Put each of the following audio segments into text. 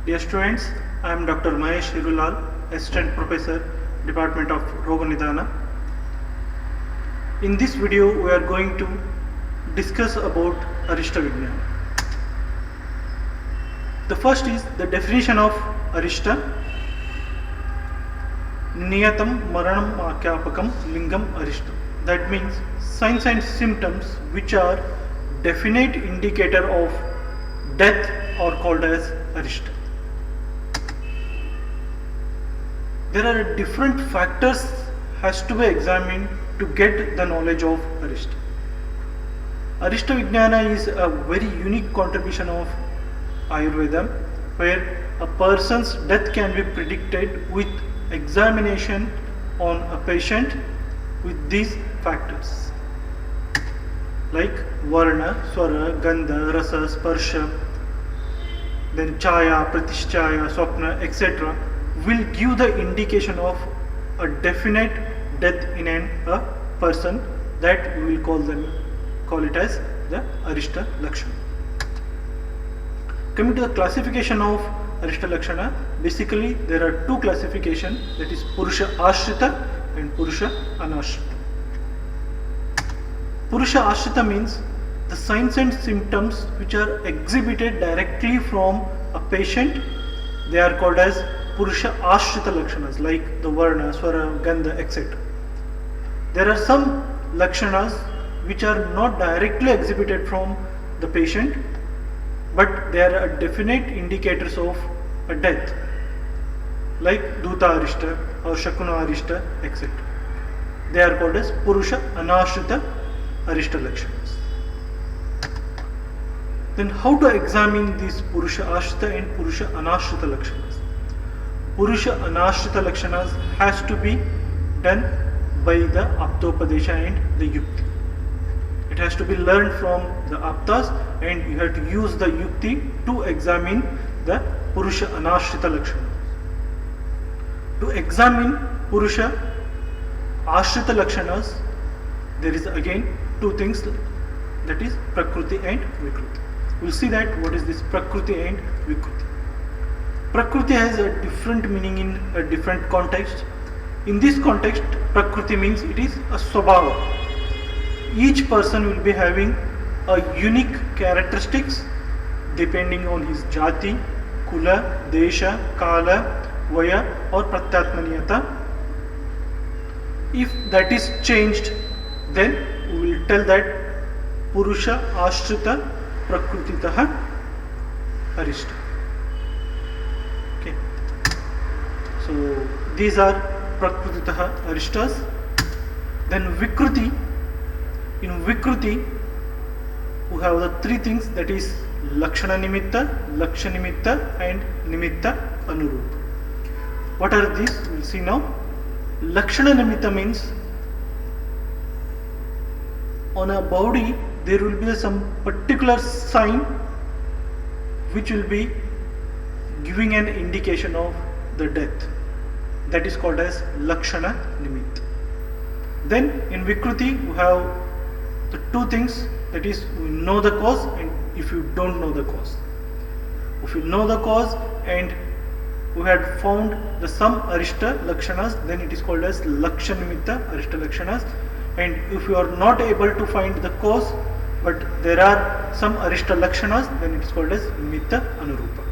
Dear students, I am Dr. Mahesh Hirulal, Assistant Professor, Department of Roganidhana. In this video, we are going to discuss about Arishta Vijnana. The first is the definition of Arishta. Niyatam Maranam Akyapakam Lingam Arishta. That means signs and symptoms which are definite indicator of death are called as Arishta. There are different factors has to be examined to get the knowledge of Arishta. Arishta Vijnana is a very unique contribution of Ayurveda, where a person's death can be predicted with examination on a patient with these factors like Varna, Swara, Gandha, Rasa, Sparsha, then Chaya, Pratishchaya, Swapna, etc. will give the indication of a definite death in a person, that we will call it as the Arishta Lakshana. Coming to the classification of Arishta Lakshana, basically there are two classifications, that is Purusha Ashrita and Purusha Anashrita. Purusha Ashrita means the signs and symptoms which are exhibited directly from a patient, they are called as Purusha Ashrita Lakshanas, like the Varna, Swara, Gandha, etc. There are some Lakshanas which are not directly exhibited from the patient, but they are definite indicators of a death, like Duta Arishta or Shakuna Arishta, etc. They are called as Purusha Anashrita Arishta Lakshanas. Then how to examine these Purusha Ashrita and Purusha Anashrita Lakshanas? Purusha Anashrita Lakshanas has to be done by the Aptopadesha and the Yukti. It has to be learned from the Aptas, and you have to use the Yukti to examine the Purusha Anashrita Lakshanas. To examine Purusha Ashrita Lakshanas, there is again two things, that is Prakriti and Vikruti. We will see that what is this Prakriti and Vikruti. Prakriti has a different meaning in a different context. In this context, Prakriti means it is a Swabhava. Each person will be having a unique characteristics depending on his Jati, Kula, Desha, Kala, Vaya or Pratyatmaniyata. If that is changed, then we will tell that Purusha Ashrita Prakrutitaha Arishta. Okay. So these are Prakrutitaha Arishtas. Then Vikruti. In Vikruti, we have the three things, that is Lakshana Nimitta, Lakshya Nimitta and Nimitta Anurupa. What are these? We will see now. Lakshana Nimitta means on a body there will be some particular sign which will be giving an indication of the death. That is called as Lakshana Nimitta. Then in Vikruti we have the two things, that is we know the cause and if you don't know the cause. If you know the cause and we had found the some Arishta Lakshanas, then it is called as Lakshya Nimitta Arishta Lakshanas. And if you are not able to find the cause, but there are some Arishta Lakshanas, then it is called as Nimitta Anurupa.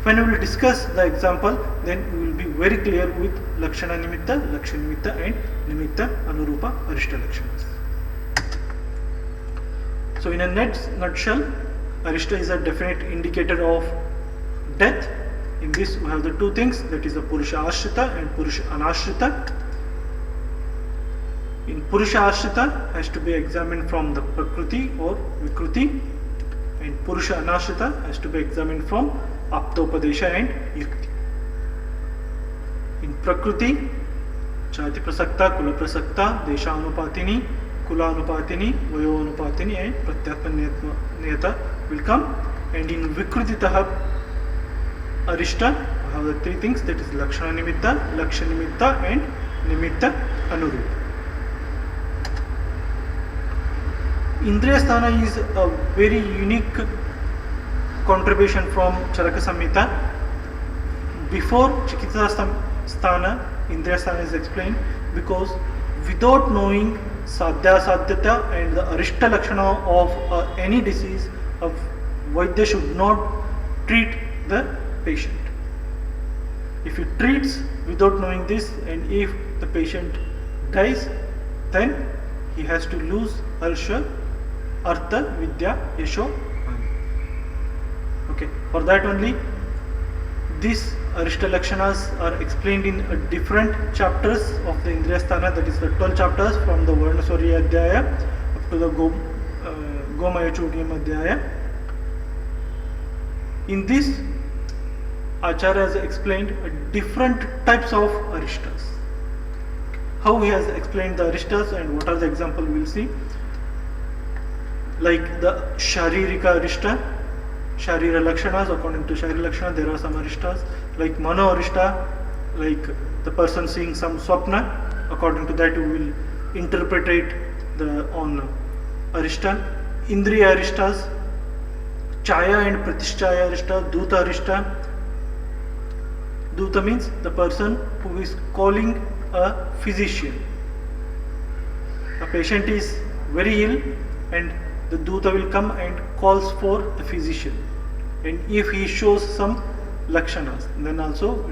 When we will discuss the example, then we will be very clear with Lakshana Nimitta, Lakshya Nimitta and Nimitta Anurupa Arishta Lakshanas. So in a nutshell, Arishta is a definite indicator of death. In this we have the two things, that is the Purusha Ashrita and Purusha Anashrita. In Purusha Ashrita has to be examined from the Prakriti or Vikruti, and Purusha Anashrita has to be examined from Aptopadesha and Yukti. In Prakriti, Jati Prasakta, Kula Prasakta, Desha Anupatini, Kula Anupatini, Vayo Anupatini and Pratyatmaniyata will come. And in Vikrutitaha Arishta, we have the three things, that is Lakshana Nimitta, Lakshya Nimitta and Nimitta Anurupa. Indriyasthana is a very unique contribution from Charaka Samhita, before Chikitsa Sthana, Indriya Sthana is explained, because without knowing Sadhya Sadhyata and the Arishta Lakshana of any disease, a Vaidya should not treat the patient. If he treats without knowing this, and if the patient dies, then he has to lose Harsha, Artha, Vidya, Yasho. Okay, for that only these Arishta Lakshanas are explained in different chapters of the Indriya Sthana, that is the 12 chapters from the Varnaswarya Adhyaya up to the Gomaya Chodyam Adhyaya. In this, Acharya has explained different types of Arishtas. How he has explained the Arishtas and what are the examples we will see. Like the Sharirika Arishta, Sharira Lakshanas, according to Sharira Lakshana there are some Arishtas. Like Mano Arishta, like the person seeing some Swapna, according to that we will interpret on Arishta. Indriya Arishtas, Chaya and Pratishchaya Arishta, Duta Arishta. Duta means the person who is calling a physician. A patient is very ill and the Duta will come and calls for the physician. And if he shows some Lakshanas, then also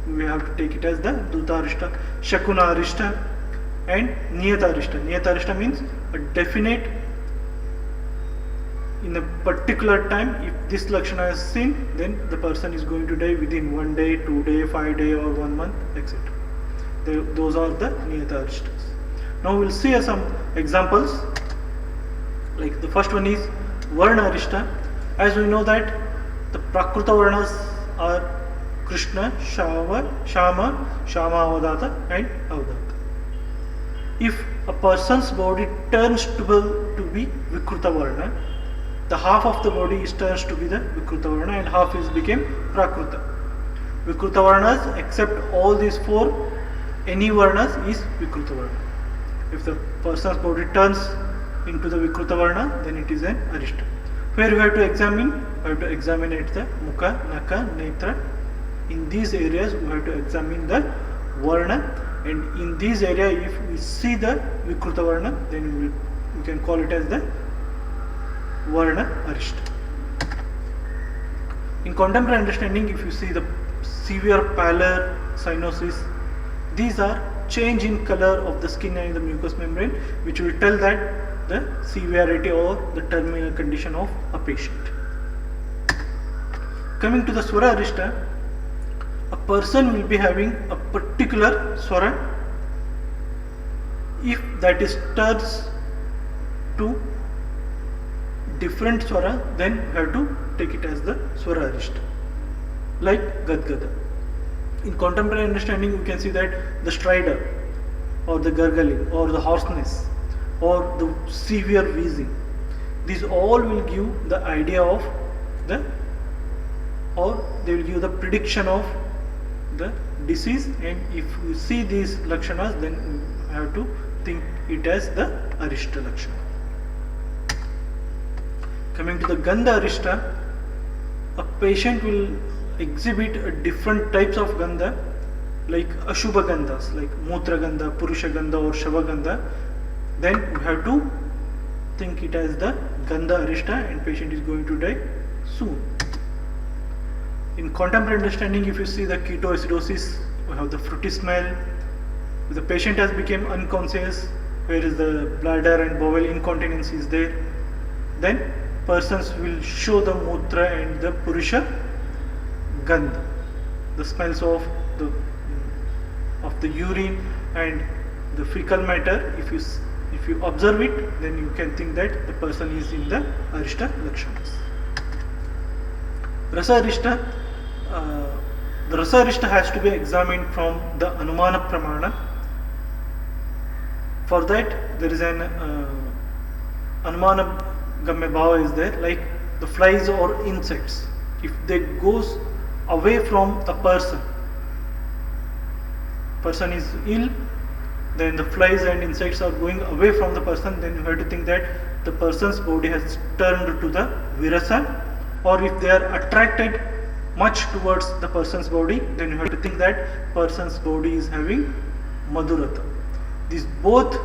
we have to take it as the Duta Arishta. Shakuna Arishta and Niyata Arishta. Niyata Arishta means a definite, in a particular time, if this Lakshana is seen, then the person is going to die within 1 day, 2 days, 5 days or 1 month, etc. Those are the Niyata Arishtas. Now we will see some examples. Like the first one is Varna Arishta. As we know that the Prakruta Varnas are Krishna, Shama, Avadata and Avadata. If a person's body turns to be Vikruta Varna, the half of the body is turns to be the Vikruta Varna and half is became Prakruta. Vikruta Varnas, except all these four, any Varnas is Vikruta Varna. If the person's body turns into the Vikruta Varna, then it is an Arishta. Where we have to examine? We have to examine at the Mukha, Naka, Netra. In these areas we have to examine the Varna, and in this area if we see the Vikruta Varna, then we can call it as the Varna Arishta. In contemporary understanding, if you see the severe pallor, cyanosis, these are change in color of the skin and the mucous membrane, which will tell that the severity or the terminal condition of a patient. Coming to the Swara Arishta, a person will be having a particular Swara. If that is turns to different Swara, then we have to take it as the Swara Arishta. Like Gadgada. In contemporary understanding, we can see that the stridor or the gurgling or the hoarseness or the severe wheezing, these all will give the idea of the, or they will give the prediction of the disease, and if we see these Lakshanas, then we have to think it as the Arishta Lakshana. Coming to the Gandha Arishta, a patient will exhibit different types of Gandha, like Ashubha Gandhas, like Mutra Gandha, Purusha Gandha or Shava Gandha. Then we have to think it as the Gandha Arishta, and patient is going to die soon. In contemporary understanding, if you see the ketoacidosis, we have the fruity smell. The patient has become unconscious, whereas the bladder and bowel incontinence is there. Then persons will show the Mutra and the Purusha Gandha, the smells of the urine and the fecal matter. If you observe it, then you can think that the person is in the Arishta Lakshanas. Rasa Arishta, the Rasa Arishta has to be examined from the Anumana Pramana. For that, there is an Anumana Gamya Bhava is there, like the flies or insects. If they goes away from a person is ill, then the flies and insects are going away from the person, then you have to think that the person's body has turned to the Virasa, or if they are attracted much towards the person's body, then you have to think that person's body is having madhurata. These both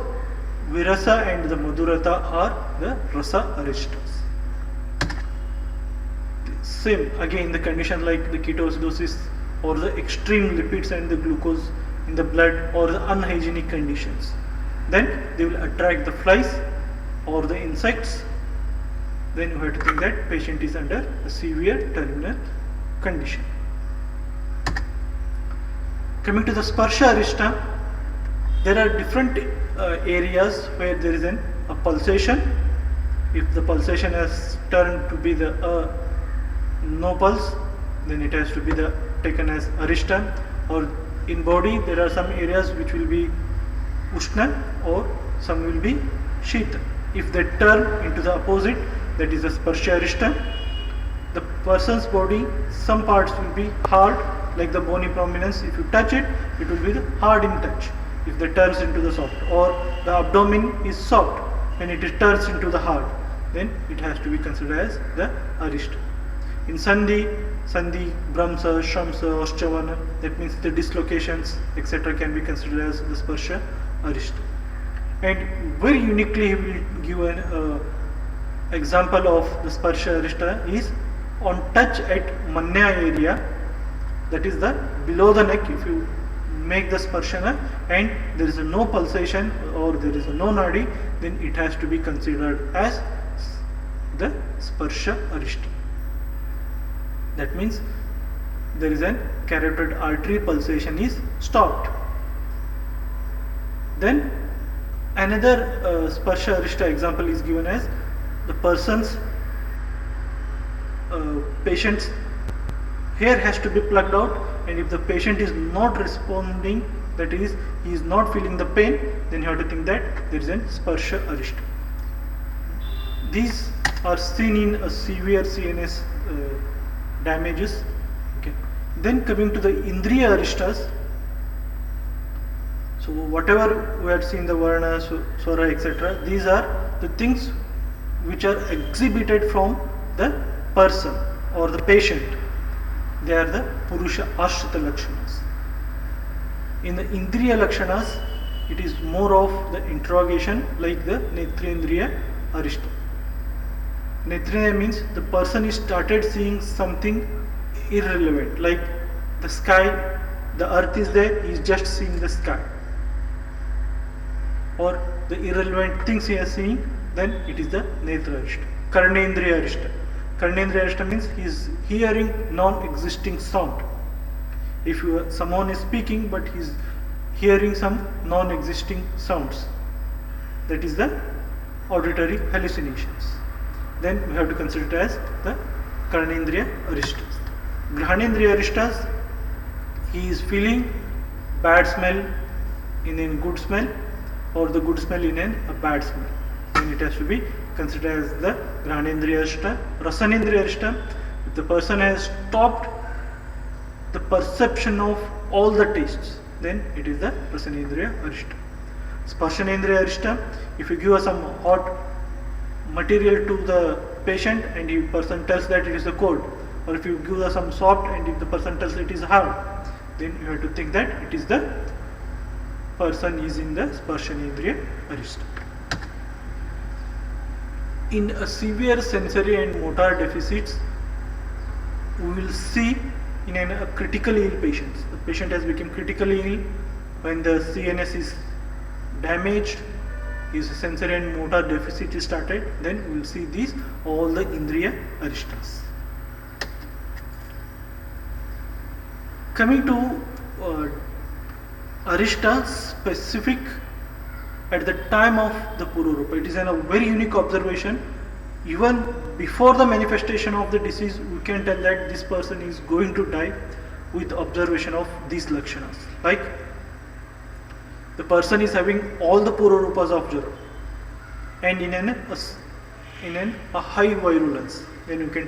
virasa and the madhurata are the rasa aristas. Same again the condition like the ketoacidosis or the extreme lipids and the glucose in the blood or the unhygienic conditions. Then they will attract the flies or the insects. Then you have to think that patient is under a severe terminal condition. Coming to the sparsha arista, there are different areas where there is a pulsation. If the pulsation has turned to be the no pulse, then it has to be taken as arista. Or in body there are some areas which will be ushna or some will be shita. If they turn into the opposite, that is the sparsha arista. The person's body, some parts will be hard, like the bony prominence. If you touch it, it will be the hard in touch. If they turns into the soft, or the abdomen is soft, when it turns into the hard, then it has to be considered as the arista. In sandhi, bhramsa, shramsa, oschavana, that means the dislocations, etc., can be considered as the sparsha arista. And very uniquely, he will give an example of the sparsha arista is on touch at manya area, that is the below the neck. If you make the sparshana and there is no pulsation or there is no nadi, then it has to be considered as the sparsha arista. That means there is a carotid artery pulsation is stopped. Then another sparsha arista example is given as the person's patient's hair has to be plucked out, and if the patient is not responding, that is, he is not feeling the pain, then you have to think that there is a sparsha arista. These are seen in a severe CNS damages. Okay. Then coming to the indriya aristas. So whatever we had seen, the varna, swara, etc., these are the things which are exhibited from the person or the patient. They are the purusha ashrita lakshanas. In the indriya lakshanas, it is more of the interrogation, like the netrendriya arista. Netrendriya means the person is started seeing something irrelevant, like the sky, the earth is there, he is just seeing the sky. Or the irrelevant things he is seeing, then it is the netra arista. Karnendriya arista. Karnendriya arista means he is hearing non-existing sound. If someone is speaking but he is hearing some non-existing sounds, that is the auditory hallucinations. Then we have to consider it as the Karnendriya aristas. Granendriya aristas, he is feeling bad smell in a good smell, or the good smell in a bad smell. Then it has to be considered as the Granendriya arista. Rasanendriya arista, if the person has stopped the perception of all the tastes, then it is the Rasanendriya arista. Sparshanendriya arista, if you give some hot material to the patient and the person tells that it is a cold, or if you give some soft and if the person tells it is hard, then you have to think that it is the person is in the Sparshanendriya arista. In a severe sensory and motor deficits, we will see in a critically ill patient. The patient has become critically ill when the CNS is damaged, his sensory and motor deficit is started, then we will see these all the indriya aristas. Coming to arista specific at the time of the Pururupa, it is a very unique observation. Even before the manifestation of the disease, we can tell that this person is going to die with observation of these lakshanas. Like the person is having all the Pururupas of Jara and in a high virulence, then you can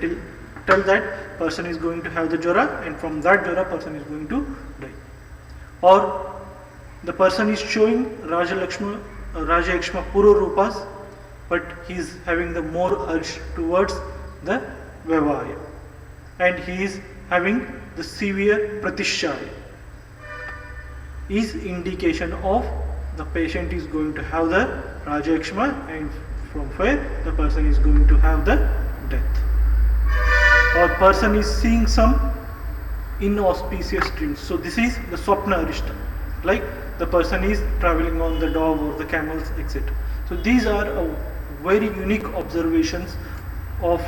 tell that person is going to have the Jara, and from that Jara person is going to die. Or the person is showing Raja Yakshma Pururupas, but he is having the more urge towards the Vivaya, and he is having the severe pratishaya is indication of the patient is going to have the Rajakshma, and from where the person is going to have the death, or person is seeing some inauspicious dreams. So this is the Swapna Arishta, like the person is traveling on the dog or the camels, etc. So these are very unique observations of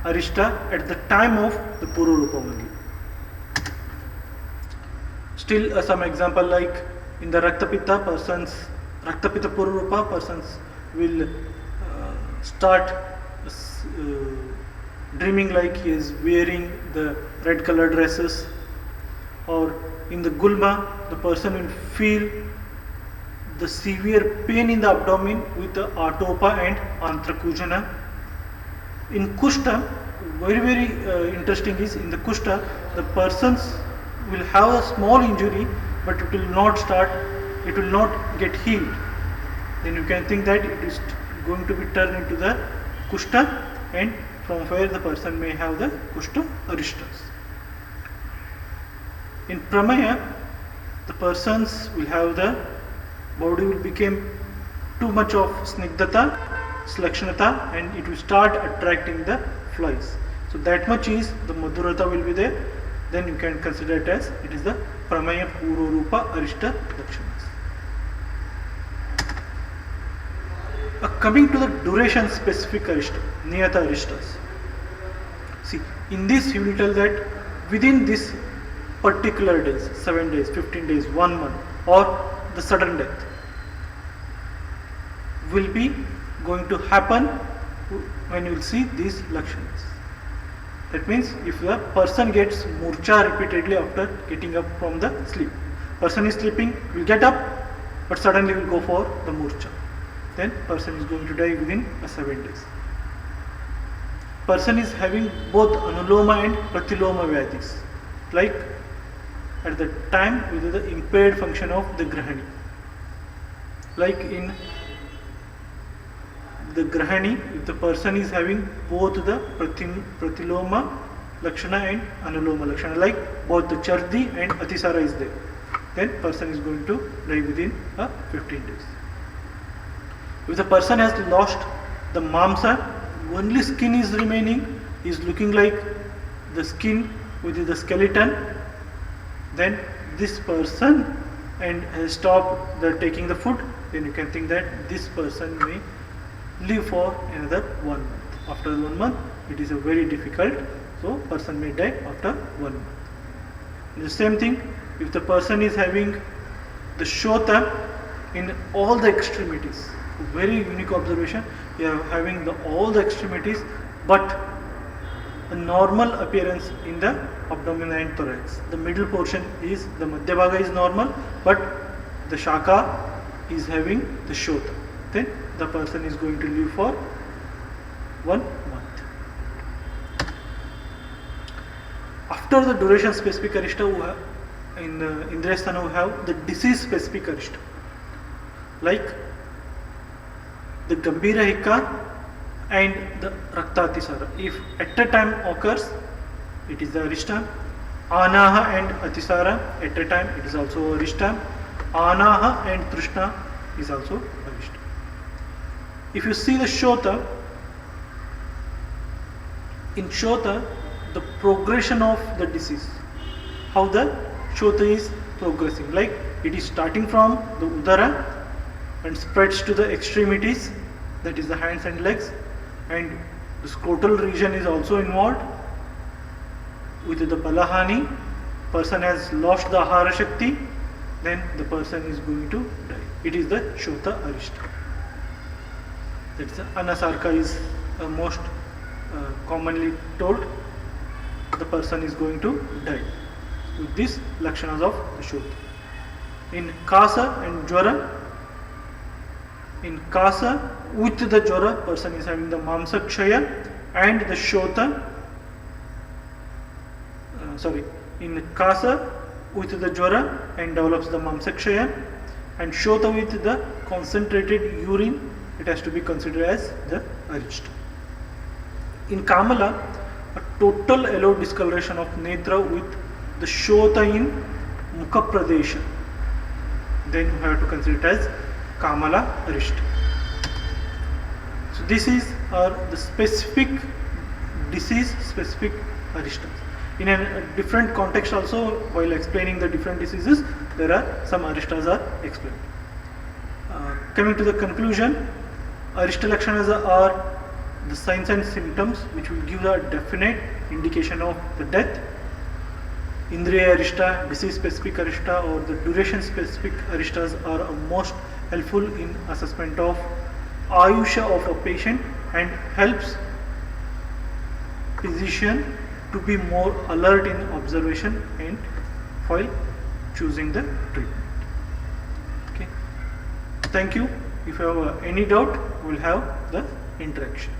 Arishta at the time of the Pururupa only. Still some example, like in the Raktapita Pururupa, persons will start dreaming like he is wearing the red colored dresses, or in the Gulma the person will feel the severe pain in the abdomen with the Atopa and Antrakujana. In Kushta, very interesting is, in the Kushta the persons will have a small injury, but it will not get healed. Then you can think that it is going to be turned into the Kushta, and from where the person may have the Kushta Arishtas. In Pramaya, the persons will have the body will become too much of Snigdhata, Slakshanata, and it will start attracting the flies. So that much is the Madhurata will be there. Then you can consider it as it is the Pramaya Pururupa Arishta Lakshanas. Coming to the duration specific Arishta, Niyata Arishtas. See, in this you will tell that within this particular days, 7 days, 15 days, 1 month, or the sudden death will be going to happen when you will see these Lakshanas. That means if the person gets murcha repeatedly after getting up from the sleep, person is sleeping, will get up, but suddenly will go for the murcha, then person is going to die within 7 days. Person is having both Anuloma and Pratiloma Vyadhis, like at the time with the impaired function of the Grahani. Like in the Grahani, if the person is having both the Pratiloma Lakshana and Anuloma Lakshana, like both the Chardi and Atisara is there, then person is going to die within 15 days. If the person has lost the Mamsa, only skin is remaining, is looking like the skin with the skeleton, then this person and has stopped taking the food, then you can think that this person may live for another 1 month. After 1 month, it is a very difficult, so person may die after 1 month. The same thing, if the person is having the Shota in all the extremities, very unique observation, you are having all the extremities, but a normal appearance in the abdomen and thorax. The middle portion is, the Madhya Bhaga is normal, but the Shaka is having the Shota. Then the person is going to live for 1 month. After the duration specific Arishta, in Indriyasthana we have the disease specific Arishta, like the Gambhira Hika and the Raktatisara. If at a time occurs, it is the Arishta. Anaha and Atisara at a time, it is also Arishta. Anaha and Trishna is also Arishta. If you see the Shota, in Shota, the progression of the disease, how the Shota is progressing, like it is starting from the Udara and spreads to the extremities, that is the hands and legs, and the scrotal region is also involved. With the Balahani, person has lost the Ahara Shakti, then the person is going to die. It is the Shota Arishta. That is the Anasarka is most commonly told, the person is going to die with these Lakshanas of the Shota. In Kasa and Jwara, in Kasa with the Jwara, person is having the Mamsa Kshaya and the Shota, in Kasa with the Jwara and develops the Mamsa Kshaya, and Shota with the concentrated urine, it has to be considered as the Arishta. In Kamala, a total yellow discoloration of netra with the shota in mukha pradesha, then you have to consider it as Kamala arista. So this is the specific disease specific aristas. In a different context also, while explaining the different diseases, there are some aristas are explained. Coming to the conclusion, arista lakshanas are the signs and symptoms which will give a definite indication of the death. Indriya arista, disease specific arista, or the duration specific aristas are most helpful in assessment of ayusha of a patient and helps physician to be more alert in observation and while choosing the treatment. Okay. Thank you. If you have any doubt, we will have the interaction.